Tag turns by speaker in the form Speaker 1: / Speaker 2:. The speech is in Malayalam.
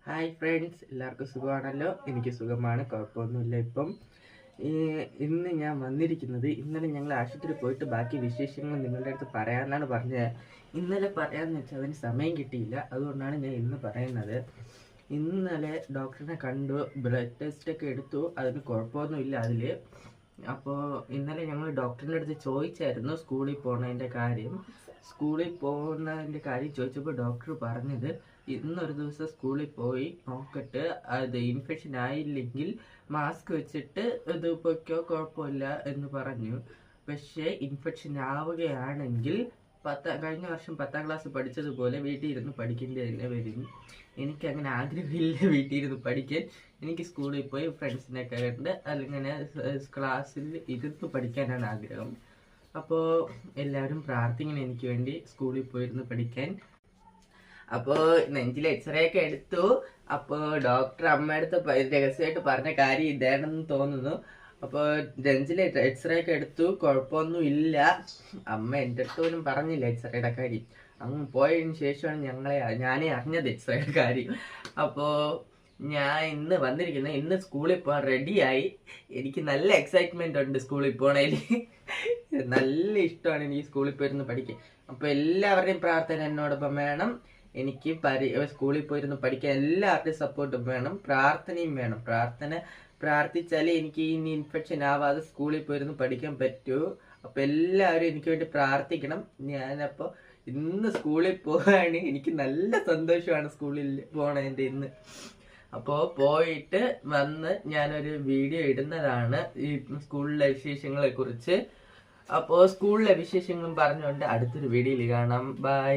Speaker 1: ഹായ് ഫ്രണ്ട്സ്, എല്ലാവർക്കും സുഖമാണല്ലോ. എനിക്ക് സുഖമാണ്, കുഴപ്പമൊന്നുമില്ല. ഇന്ന് ഞാൻ വന്നിരിക്കുന്നത്, ഇന്നലെ ഞങ്ങൾ ആശുപത്രിയിൽ പോയിട്ട് ബാക്കി വിശേഷങ്ങൾ നിങ്ങളുടെ അടുത്ത് പറയാനാണ് പറഞ്ഞത്. ഇന്നലെ പറയാമെന്ന് വെച്ചാൽ അതിന് സമയം കിട്ടിയില്ല, അതുകൊണ്ടാണ് ഞാൻ ഇന്ന് പറയുന്നത്. ഇന്നലെ ഡോക്ടറിനെ കണ്ടു, ബ്ലഡ് ടെസ്റ്റൊക്കെ എടുത്തു, അതിന് കുഴപ്പമൊന്നുമില്ല അതിൽ. അപ്പോൾ ഇന്നലെ ഞങ്ങൾ ഡോക്ടറിൻ്റെ അടുത്ത് ചോദിച്ചായിരുന്നു സ്കൂളിൽ പോകുന്നതിൻ്റെ കാര്യം. ചോദിച്ചപ്പോൾ ഡോക്ടർ പറഞ്ഞത്, ഇന്നൊരു ദിവസം സ്കൂളിൽ പോയി നോക്കിയിട്ട് അത് ഇൻഫെക്ഷൻ ആയില്ലെങ്കിൽ മാസ്ക് വെച്ചിട്ട് ഇത് പൊയ്ക്കോ, കുഴപ്പമില്ല എന്ന് പറഞ്ഞു. പക്ഷേ ഇൻഫെക്ഷൻ ആവുകയാണെങ്കിൽ കഴിഞ്ഞ വർഷം 10ാം ക്ലാസ് പഠിച്ചതുപോലെ വീട്ടിൽ ഇരുന്ന് പഠിക്കേണ്ടി തന്നെ വരും. എനിക്കങ്ങനെ ആഗ്രഹമില്ല വീട്ടിൽ ഇരുന്ന് പഠിക്കാൻ. എനിക്ക് സ്കൂളിൽ പോയി ഫ്രണ്ട്സിനൊക്കെ കണ്ട് അതിങ്ങനെ ക്ലാസ്സിൽ ഇരുന്ന് പഠിക്കാനാണ് ആഗ്രഹം. അപ്പോൾ എല്ലാവരും പ്രാർത്ഥിക്കണം എനിക്ക് വേണ്ടി സ്കൂളിൽ പോയിരുന്ന് പഠിക്കാൻ. അപ്പോൾ നെഞ്ചിൽ എക്സ്റേ ഒക്കെ എടുത്തു. അപ്പോൾ ഡോക്ടർ അമ്മയടുത്ത് രഹസ്യമായിട്ട് പറഞ്ഞ കാര്യം ഇതാണെന്ന് തോന്നുന്നു. അപ്പോൾ നെഞ്ചിലെ എക്സ്റേ ഒക്കെ എടുത്തു, കുഴപ്പമൊന്നും ഇല്ല. അമ്മ എൻ്റെ അടുത്ത് പോലും പറഞ്ഞില്ല എക്സ്റേയുടെ കാര്യം. അങ്ങ് പോയതിന് ശേഷമാണ് ഞാനേ അറിഞ്ഞത് എക്സ്റേയുടെ കാര്യം. അപ്പോൾ ഞാൻ ഇന്ന് വന്നിരിക്കുന്നത്, ഇന്ന് സ്കൂളിൽ പോകാൻ റെഡിയായി. എനിക്ക് നല്ല എക്സൈറ്റ്മെന്റ് ഉണ്ട് സ്കൂളിൽ പോണേല്. നല്ല ഇഷ്ടമാണ് എനിക്ക് സ്കൂളിൽ പോയിരുന്ന് പഠിക്കാൻ. അപ്പോൾ എല്ലാവരുടെയും പ്രാർത്ഥന എന്നോടൊപ്പം വേണം. എനിക്ക് സ്കൂളിൽ പോയിരുന്ന് പഠിക്കാൻ എല്ലാവരുടെയും സപ്പോർട്ടും വേണം, പ്രാർത്ഥനയും വേണം. പ്രാർത്ഥിച്ചാലേ എനിക്ക് ഇനി ഇൻഫെക്ഷൻ ആവാതെ സ്കൂളിൽ പോയിരുന്ന് പഠിക്കാൻ പറ്റൂ. അപ്പോൾ എല്ലാവരും എനിക്ക് വേണ്ടി പ്രാർത്ഥിക്കണം. ഞാനപ്പോൾ ഇന്ന് സ്കൂളിൽ പോകാൻ എനിക്ക് നല്ല സന്തോഷമാണ് സ്കൂളിൽ പോണതിൻ്റെ ഇന്ന്. അപ്പോൾ പോയിട്ട് വന്ന് ഞാനൊരു വീഡിയോ ഇടുന്നതാണ് ഈ സ്കൂളിലെ വിശേഷങ്ങളെ കുറിച്ച്. അപ്പോൾ സ്കൂളിലെ വിശേഷങ്ങളും പറഞ്ഞുകൊണ്ട് അടുത്തൊരു വീഡിയോയിൽ കാണാം. ബൈ.